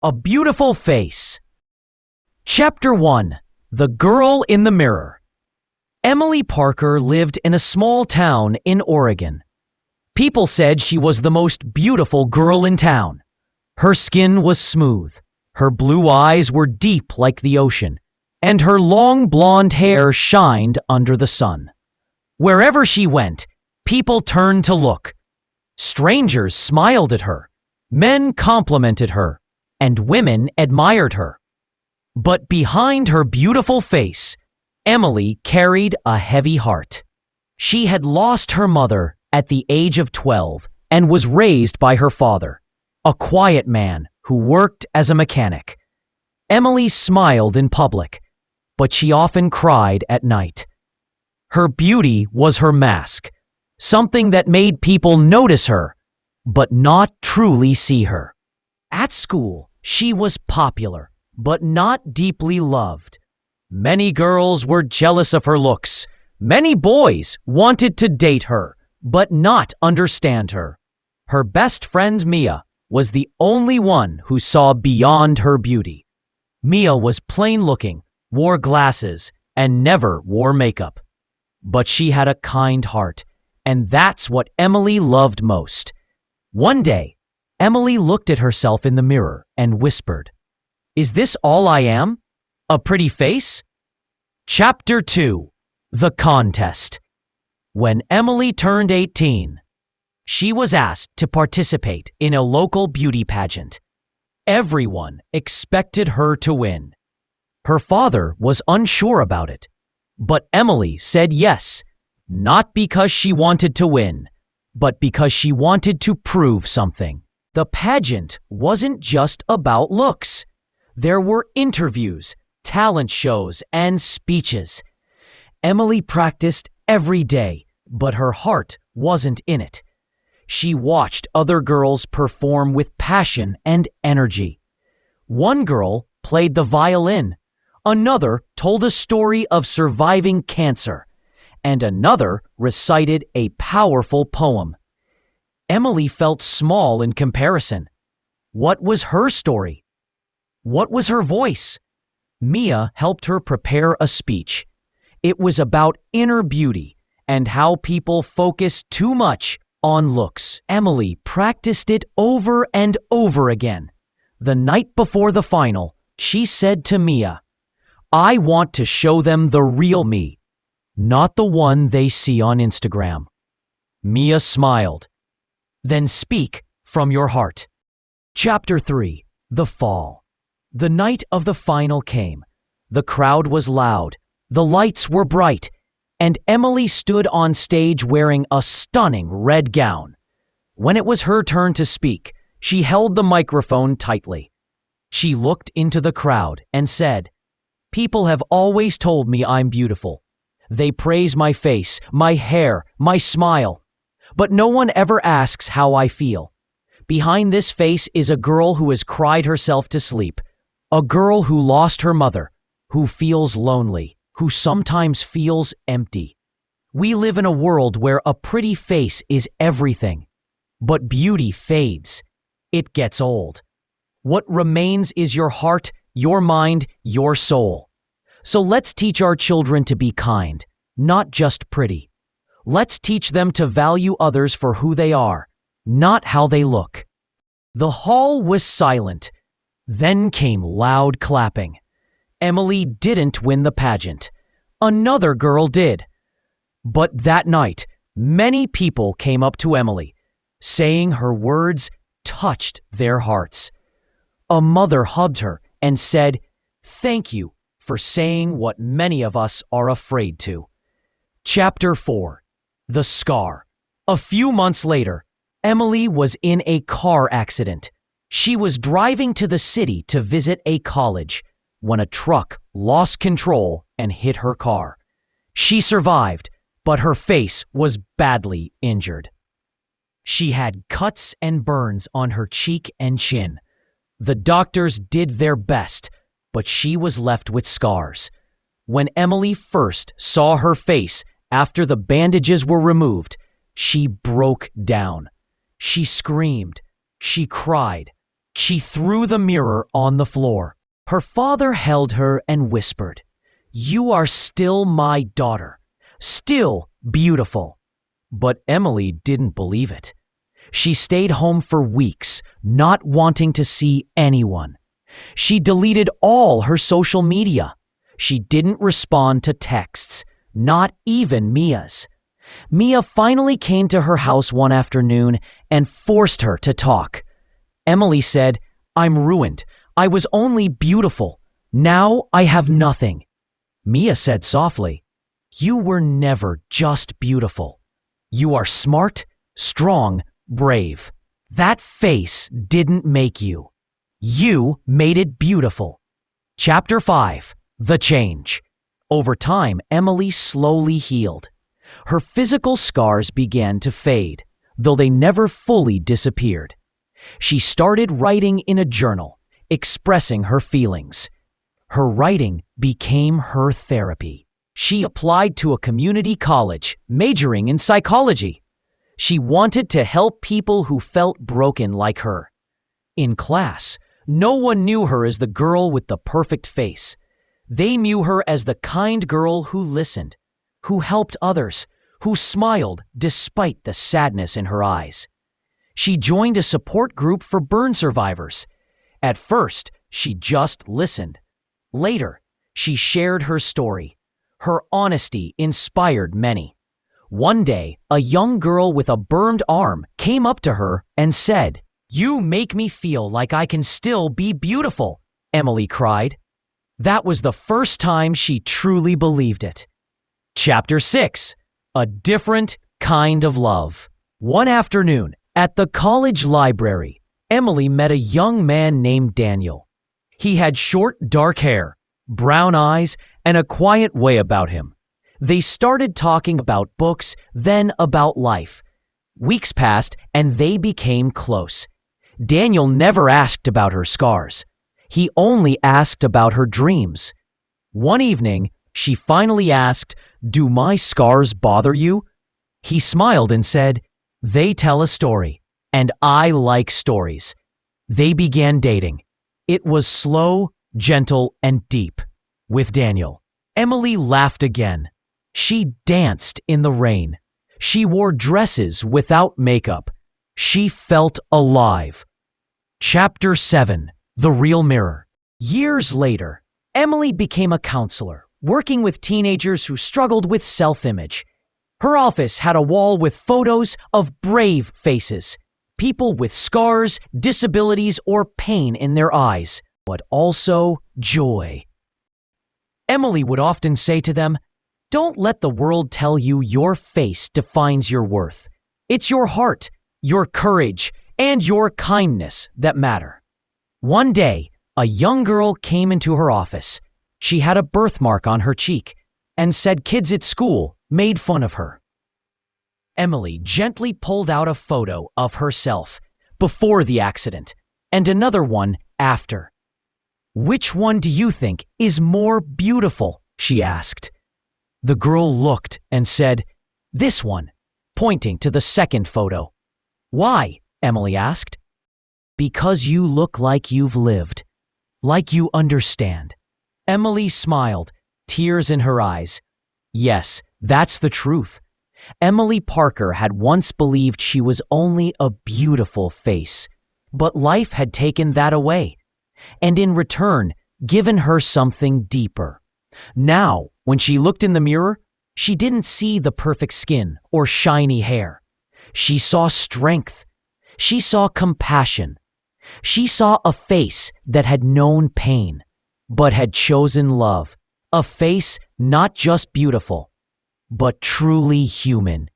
A Beautiful Face. Chapter 1. The Girl in the Mirror. Emily Parker lived in a small town in Oregon. People said she was the most beautiful girl in town. Her skin was smooth, her blue eyes were deep like the ocean, and her long blonde hair shined under the sun. Wherever she went, people turned to look. Strangers smiled at her, men complimented her, and women admired her. But behind her beautiful face, Emily carried a heavy heart. She had lost her mother at the age of 12 and was raised by her father, a quiet man who worked as a mechanic. Emily smiled in public, but she often cried at night. Her beauty was her mask, something that made people notice her, but not truly see her. At school, she was popular, but not deeply loved. Many girls were jealous of her looks. Many boys wanted to date her, but not understand her. Her best friend Mia was the only one who saw beyond her beauty. Mia was plain-looking, wore glasses, and never wore makeup. But she had a kind heart, and that's what Emily loved most. One day, Emily looked at herself in the mirror and whispered, "Is this all I am? A pretty face?" Chapter 2. The Contest. When Emily turned 18, she was asked to participate in a local beauty pageant. Everyone expected her to win. Her father was unsure about it, but Emily said yes, not because she wanted to win, but because she wanted to prove something. The pageant wasn't just about looks. There were interviews, talent shows, and speeches. Emily practiced every day, but her heart wasn't in it. She watched other girls perform with passion and energy. One girl played the violin, another told a story of surviving cancer, and another recited a powerful poem. Emily felt small in comparison. What was her story? What was her voice? Mia helped her prepare a speech. It was about inner beauty and how people focus too much on looks. Emily practiced it over and over again. The night before the final, she said to Mia, "I want to show them the real me, not the one they see on Instagram." Mia smiled. Then speak from your heart. Chapter 3. The Fall. The night of the final came. The crowd was loud, the lights were bright, and Emily stood on stage wearing a stunning red gown. When it was her turn to speak, she held the microphone tightly. She looked into the crowd and said, "People have always told me I'm beautiful. They praise my face, my hair, my smile. But no one ever asks how I feel. Behind this face is a girl who has cried herself to sleep, a girl who lost her mother, who feels lonely, who sometimes feels empty. We live in a world where a pretty face is everything, but beauty fades. It gets old. What remains is your heart, your mind, your soul. So let's teach our children to be kind, not just pretty. Let's teach them to value others for who they are, not how they look." The hall was silent. Then came loud clapping. Emily didn't win the pageant. Another girl did. But that night, many people came up to Emily, saying her words touched their hearts. A mother hugged her and said, "Thank you for saying what many of us are afraid to." Chapter 4. The Scar. A few months later, Emily was in a car accident. She was driving to the city to visit a college when a truck lost control and hit her car. She survived, but her face was badly injured. She had cuts and burns on her cheek and chin. The doctors did their best, but she was left with scars. When Emily first saw her face after the bandages were removed, she broke down. She screamed. She cried. She threw the mirror on the floor. Her father held her and whispered, "You are still my daughter, still beautiful." But Emily didn't believe it. She stayed home for weeks, not wanting to see anyone. She deleted all her social media. She didn't respond to texts, not even Mia's. Mia finally came to her house one afternoon and forced her to talk. Emily said, "I'm ruined. I was only beautiful. Now I have nothing." Mia said softly, "You were never just beautiful. You are smart, strong, brave. That face didn't make you. You made it beautiful." Chapter 5. The Change. Over time, Emily slowly healed. Her physical scars began to fade, though they never fully disappeared. She started writing in a journal, expressing her feelings. Her writing became her therapy. She applied to a community college, majoring in psychology. She wanted to help people who felt broken like her. In class, no one knew her as the girl with the perfect face. They knew her as the kind girl who listened, who helped others, who smiled despite the sadness in her eyes. She joined a support group for burn survivors. At first, she just listened. Later, she shared her story. Her honesty inspired many. One day, a young girl with a burned arm came up to her and said, "You make me feel like I can still be beautiful," Emily cried. That was the first time she truly believed it. Chapter 6. A Different Kind of Love. One afternoon, at the college library, Emily met a young man named Daniel. He had short, dark hair, brown eyes, and a quiet way about him. They started talking about books, then about life. Weeks passed, and they became close. Daniel never asked about her scars. He only asked about her dreams. One evening, she finally asked, "Do my scars bother you?" He smiled and said, "They tell a story, and I like stories." They began dating. It was slow, gentle, and deep. With Daniel, Emily laughed again. She danced in the rain. She wore dresses without makeup. She felt alive. Chapter 7. The Real Mirror. Years later, Emily became a counselor, working with teenagers who struggled with self-image. Her office had a wall with photos of brave faces, people with scars, disabilities, or pain in their eyes, but also joy. Emily would often say to them, "Don't let the world tell you your face defines your worth. It's your heart, your courage, and your kindness that matter." One day, a young girl came into her office. She had a birthmark on her cheek and said kids at school made fun of her. Emily gently pulled out a photo of herself before the accident and another one after. "Which one do you think is more beautiful?" she asked. The girl looked and said, "This one," pointing to the second photo. "Why?" Emily asked. "Because you look like you've lived, like you understand." Emily smiled, tears in her eyes. Yes, that's the truth. Emily Parker had once believed she was only a beautiful face, but life had taken that away, and in return, given her something deeper. Now, when she looked in the mirror, she didn't see the perfect skin or shiny hair. She saw strength. She saw compassion. She saw a face that had known pain, but had chosen love. A face not just beautiful, but truly human.